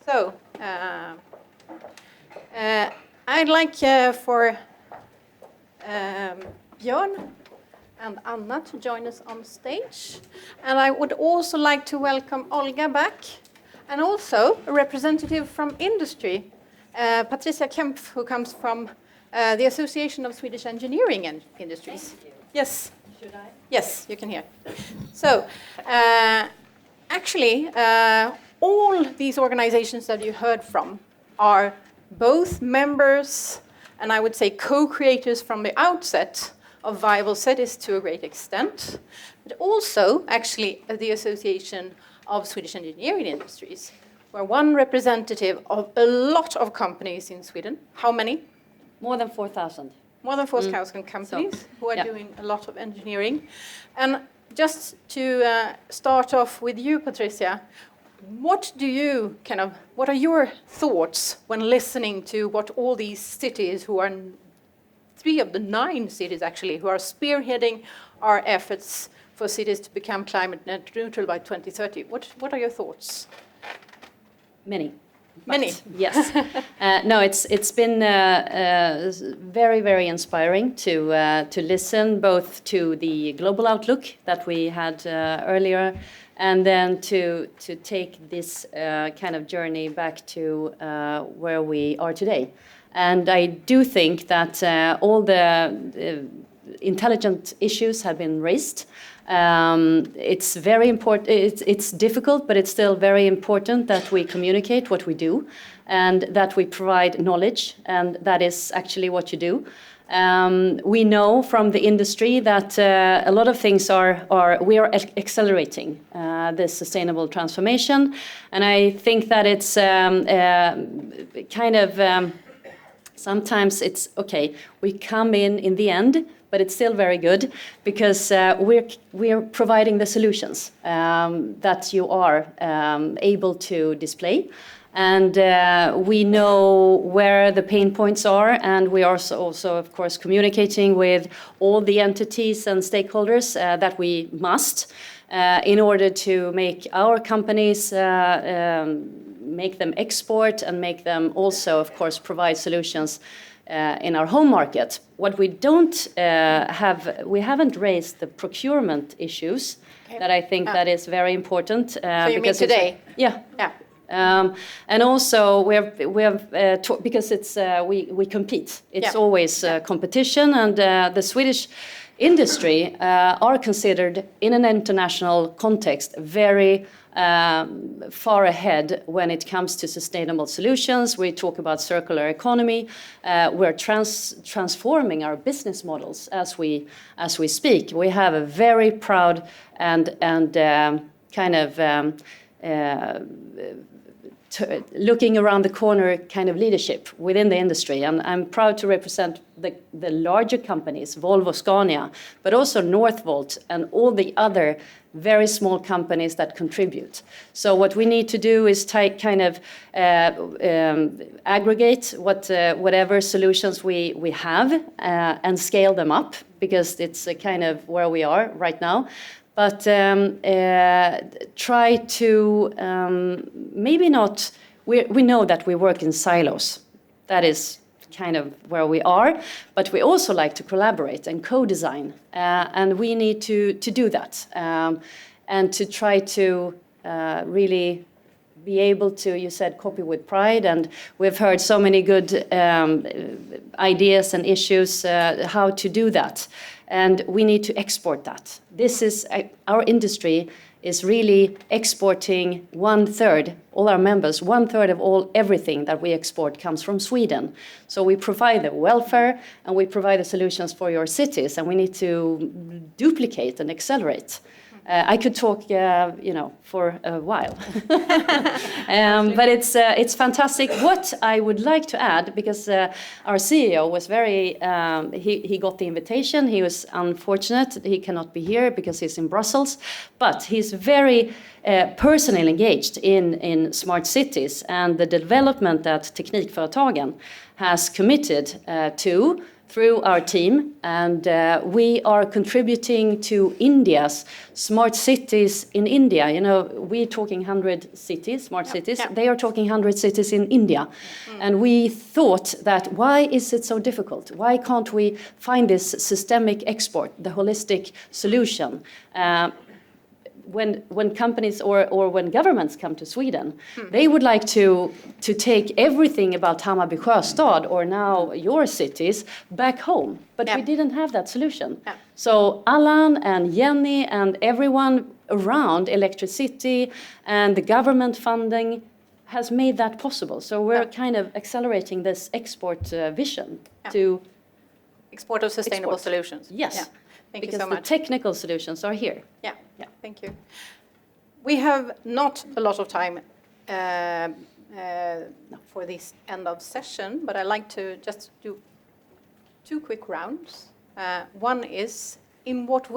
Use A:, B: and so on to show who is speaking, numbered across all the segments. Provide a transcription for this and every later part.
A: So, I'd like for Björn and Anna to join us on stage. And I would also like to welcome Olga back, and also a representative from industry, Patricia Kempff, who comes from the Association of Swedish Engineering Industries. Yes.
B: Should I?
A: Yes, you can hear. So, actually, all these organizations that you heard from are both members and I would say co-creators from the outset of Viable Cities to a great extent, but also actually the Association of Swedish Engineering Industries. We're one representative of a lot of companies in Sweden. How many?
B: More than 4,000.
A: More than 4,000 companies who are doing a lot of engineering. And just to start off with you, Patricia, what are your thoughts when listening to what all these cities, who are 3 of the 9 cities actually, who are spearheading our efforts for cities to become climate net neutral by 2030? What are your thoughts?
B: Many.
A: Yes.
B: No, it's been very, very inspiring to listen both to the global outlook that we had earlier, and then to take this kind of journey back to where we are today. And I do think that all the intelligent issues have been raised. It's very important. It's difficult, but it's still very important that we communicate what we do, and that we provide knowledge, and that is actually what you do. We know from the industry that a lot of things we are accelerating this sustainable transformation, and I think that it's sometimes it's okay. We come in the end, but it's still very good because we're providing the solutions that you are able to display. And we know where the pain points are, and we are also of course, communicating with all the entities and stakeholders that we must in order to make our companies make them export and make them also, of course, provide solutions in our home market. What we don't we haven't raised the procurement issues that I think that is very important.
A: So you mean today?
B: Yeah. And also we have because it's we compete. It's always competition, and the Swedish industry are considered in an international context very far ahead when it comes to sustainable solutions. We talk about circular economy. We're transforming our business models as we speak. We have a very proud and kind of looking around the corner kind of leadership within the industry. And I'm proud to represent the larger companies, Volvo, Scania, but also Northvolt and all the other very small companies that contribute. So what we need to do is aggregate whatever solutions we have and scale them up, because it's kind of where we are right now. But try to maybe not. We know that we work in silos. That is kind of where we are. But we also like to collaborate and co-design, and we need to do that and to try to really be able to, you said, copy with pride, and we've heard so many good ideas and issues how to do that. And we need to export that. This is our industry is really exporting 1/3. All our members, 1/3 of everything that we export comes from Sweden. So we provide the welfare and we provide the solutions for your cities, and we need to duplicate and accelerate. I could talk, for a while, but it's fantastic. What I would like to add, because our CEO was very, he got the invitation. He was unfortunate he cannot be here because he's in Brussels, but he's very personally engaged in smart cities and the development that Teknikföretagen has committed to. through our team, and we are contributing to India's smart cities in India. You know, we're talking 100 cities, smart cities.
A: Yeah.
B: They are talking 100 cities in India. And we thought that why is it so difficult? Why can't we find this systemic export, the holistic solution? When companies or when governments come to Sweden, they would like to take everything about Hammarby Sjöstad or now your cities back home. But we didn't have that solution.
A: Yeah.
B: So Allan and Jenny and everyone around electricity and the government funding has made that possible. So we're kind of accelerating this export vision to
A: export of sustainable solutions.
B: Yes.
A: Yeah. Thank you
B: because
A: so much.
B: the technical solutions are here.
A: Yeah. Thank you. We have not a lot of time for this end of session, but I like to just do 2 quick rounds. One is, in what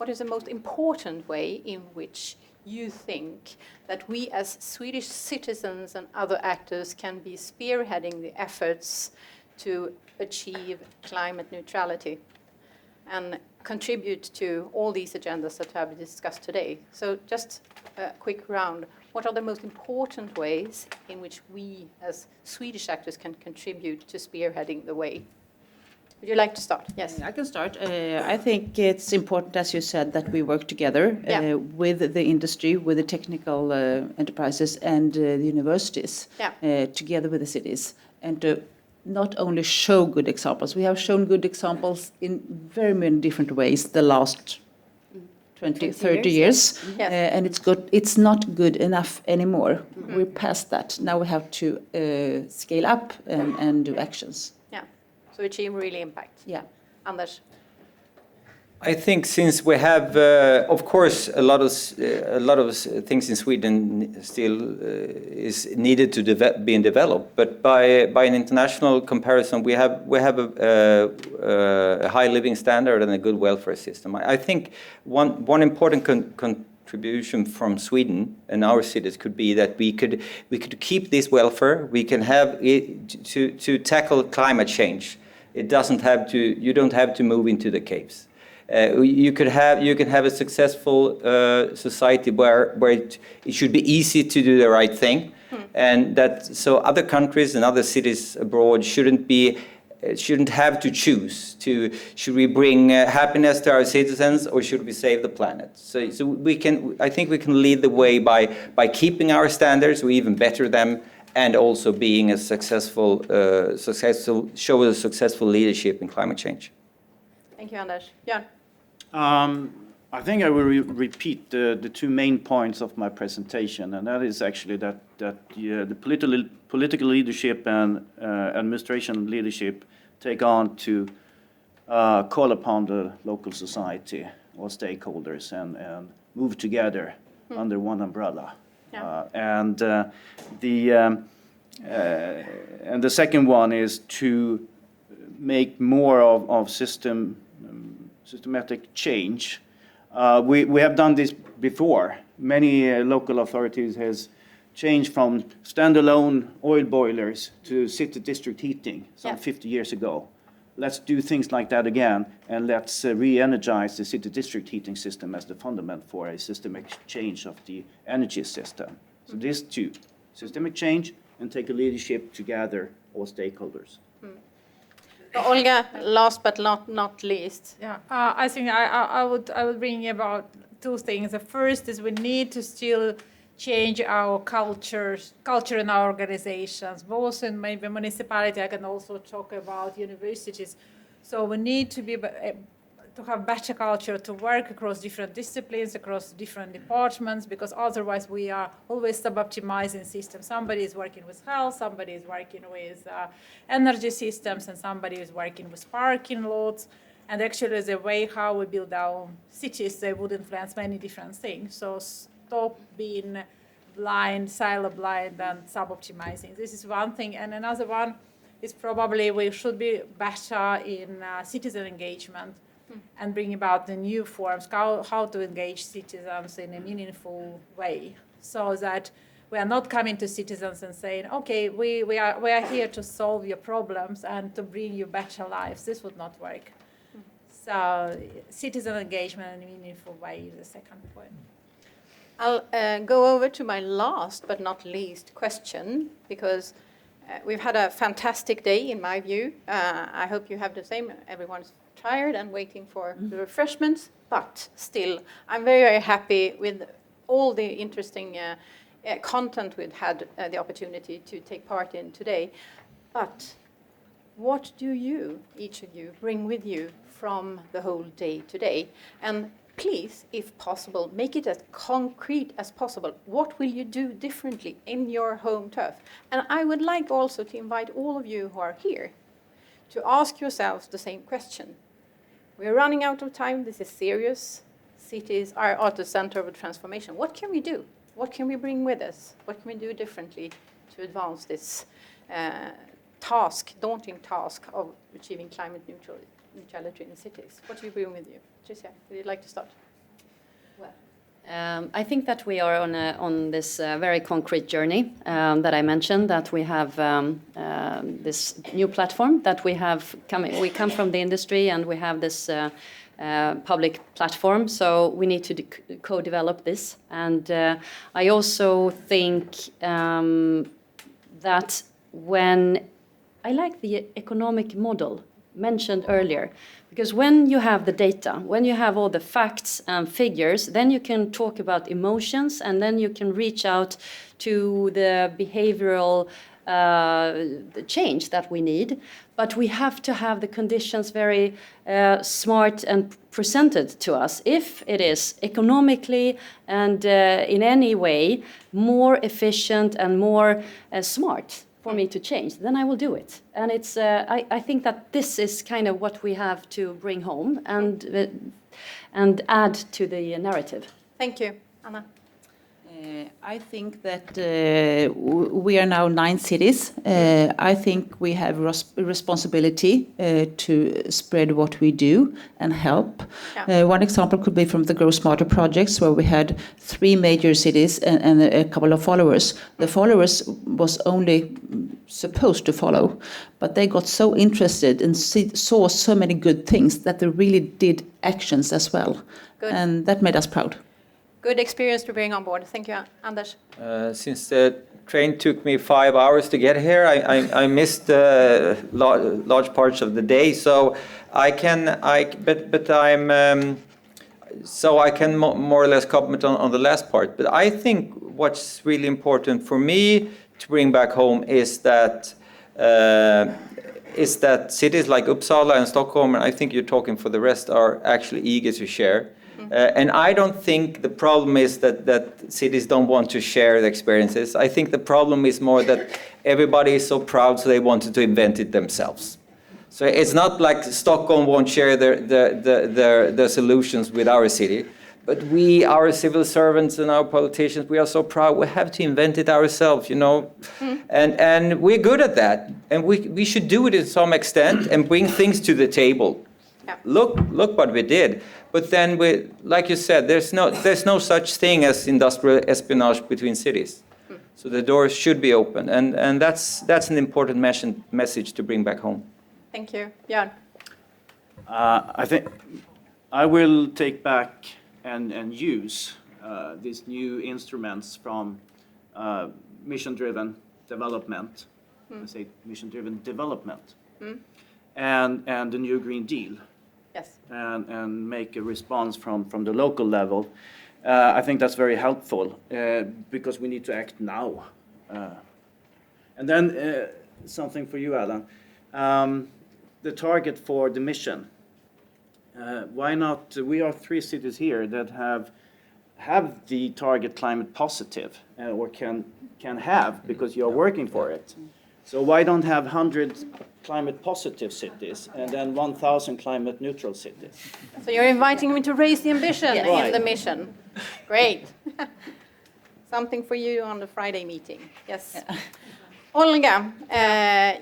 A: is the most important way in which you think that we as Swedish citizens and other actors can be spearheading the efforts to achieve climate neutrality and contribute to all these agendas that have been discussed today? So just a quick round. What are the most important ways in which we as Swedish actors can contribute to spearheading the way? Would you like to start? Yes.
C: I can start. I think it's important, as you said, that we work together with the industry, with the technical enterprises and the universities, together with the cities, and to not only show good examples. We have shown good examples in very many different ways the last 20, 30 years.
A: Yes.
C: And it's good. It's not good enough anymore. We're past that. Now we have to scale up and do actions.
A: Yeah. So achieve really impact.
C: Yeah.
A: Anders?
D: I think since we have, of course, a lot of things in Sweden still is needed to be developed, but by an international comparison, we have a high living standard and a good welfare system. I think one important contribution from Sweden and our cities could be that we could keep this welfare. We can have it to tackle climate change. You don't have to move into the caves. You can have a successful society where it should be easy to do the right thing, and so other countries and other cities abroad shouldn't have to choose should we bring happiness to our citizens or should we save the planet. So I think we can lead the way by keeping our standards or even better them, and also being a successful leadership in climate change.
A: Thank you, Anders. Björn?
E: I think I will repeat the 2 main points of my presentation, and that is actually that the political leadership and administration leadership take on to call upon the local society or stakeholders and move together under one umbrella.
A: Yeah.
E: And the second one is to make more of systematic change. We have done this before. Many local authorities has changed from standalone oil boilers to city district heating some 50 years ago. Let's do things like that again, and let's re-energize the city district heating system as the fundament for a systemic change of the energy system. So these 2, systemic change and take a leadership together, all stakeholders.
A: Olga, last but not least.
F: Yeah, I think I would bring about 2 things. The first is we need to still change our culture in our organizations, both in maybe municipality. I can also talk about universities. So we need to have better culture to work across different disciplines, across different departments, because otherwise we are always sub-optimizing systems. Somebody is working with health, somebody is working with energy systems, and somebody is working with parking lots. And actually the way how we build our cities, they would influence many different things. So stop being blind, silo blind, and sub-optimizing. This is one thing. And another one is probably we should be better in citizen engagement and bring about the new forms, how to engage citizens in a meaningful way, so that We are not coming to citizens and saying, okay, we are here to solve your problems and to bring you better lives. This would not work. So citizen engagement in a meaningful way is the second point.
A: I'll go over to my last but not least question, because we've had a fantastic day, in my view. I hope you have the same. Everyone's tired and waiting for the refreshments, but still, I'm very, very happy with all the interesting content we've had the opportunity to take part in today. But what do you, each of you, bring with you from the whole day today? And please, if possible, make it as concrete as possible. What will you do differently in your home turf? And I would like also to invite all of you who are here to ask yourselves the same question. We're running out of time. This is serious. Cities are at the center of a transformation. What can we do? What can we bring with us? What can we do differently to advance this daunting task of achieving climate neutrality in cities? What do you bring with you? Patricia, would you like to start?
B: Well, I think that we are on this very concrete journey that I mentioned, that we have this new platform that we have coming. We come from the industry and we have this public platform, so we need to co-develop this. And I also think that when I like the economic model mentioned earlier, because when you have the data, when you have all the facts and figures, then you can talk about emotions, and then you can reach out to the behavioral the change that we need. But we have to have the conditions very smart and presented to us. If it is economically and in any way more efficient and more smart for me to change, then I will do it. And it's I think that this is kind of what we have to bring home and add to the narrative.
A: Thank you. Anna?
C: I think that we are now 9 cities. I think we have responsibility to spread what we do and help.
A: Yeah.
C: One example could be from the Grow Smarter projects, where we had 3 major cities and a couple of followers. The followers was only supposed to follow, but they got so interested and saw so many good things that they really did actions as well.
A: Good.
C: And that made us proud.
A: Good experience to bring on board. Thank you, Anders.
D: Since the train took me 5 hours to get here, I missed large parts of the day. So I can more or less comment on the last part. But I think what's really important for me to bring back home is that cities like Uppsala and Stockholm, and I think you're talking for the rest, are actually eager to share. And I don't think the problem is that cities don't want to share the experiences. I think the problem is more that everybody is so proud, so they wanted to invent it themselves. So it's not like Stockholm won't share their solutions with our city, but we, our civil servants and our politicians, we are so proud. We have to invent it ourselves, you know. And we're good at that, and we should do it to some extent and bring things to the table.
A: Yeah.
D: Look what we did. But then, like you said, there's no such thing as industrial espionage between cities. So the doors should be open, and that's an important message to bring back home.
A: Thank you. Björn?
E: I think I will take back and use these new instruments from mission-driven development, I say mission-driven development, and the new Green Deal.
A: Yes.
E: And make a response from the local level. I think that's very helpful because we need to act now. And then something for you, Alan. The target for the mission. Why not? We are 3 cities here that have the target climate positive or can have, because you are working for it. So why don't have 100 climate positive cities and then 1,000 climate neutral cities?
A: So you're inviting me to raise the ambition in the mission. Great. Something for you on the Friday meeting. Yes. Olga,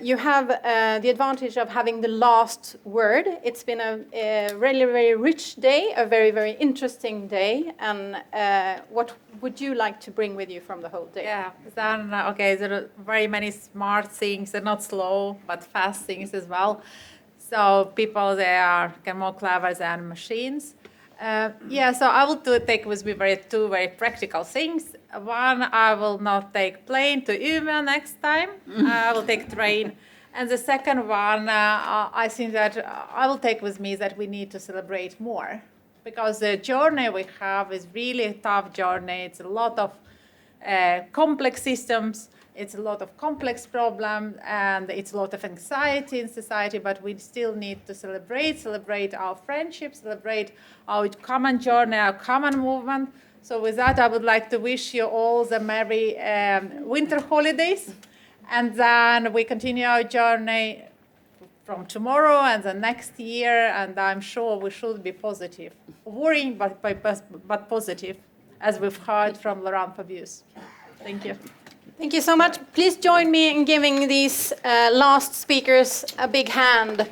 A: you have the advantage of having the last word. It's been a really very rich day, a very, very interesting day. And what would you like to bring with you from the whole day?
F: Yeah, then, okay, there are very many smart things. They're not slow, but fast things as well. So people, they are more clever than machines. So I will take with me two very practical things. One, I will not take plane to Umeå next time. I will take train. And the second one, I think that I will take with me that we need to celebrate more. Because the journey we have is really a tough journey. It's a lot of complex systems. It's a lot of complex problems, and it's a lot of anxiety in society, but we still need to celebrate our friendship, celebrate our common journey, our common movement. So with that, I would like to wish you all the merry winter holidays. And then we continue our journey from tomorrow and the next year, and I'm sure we should be positive. Worrying, but positive, as we've heard from Laurent Fabius. Thank you.
A: Thank you so much. Please join me in giving these last speakers a big hand.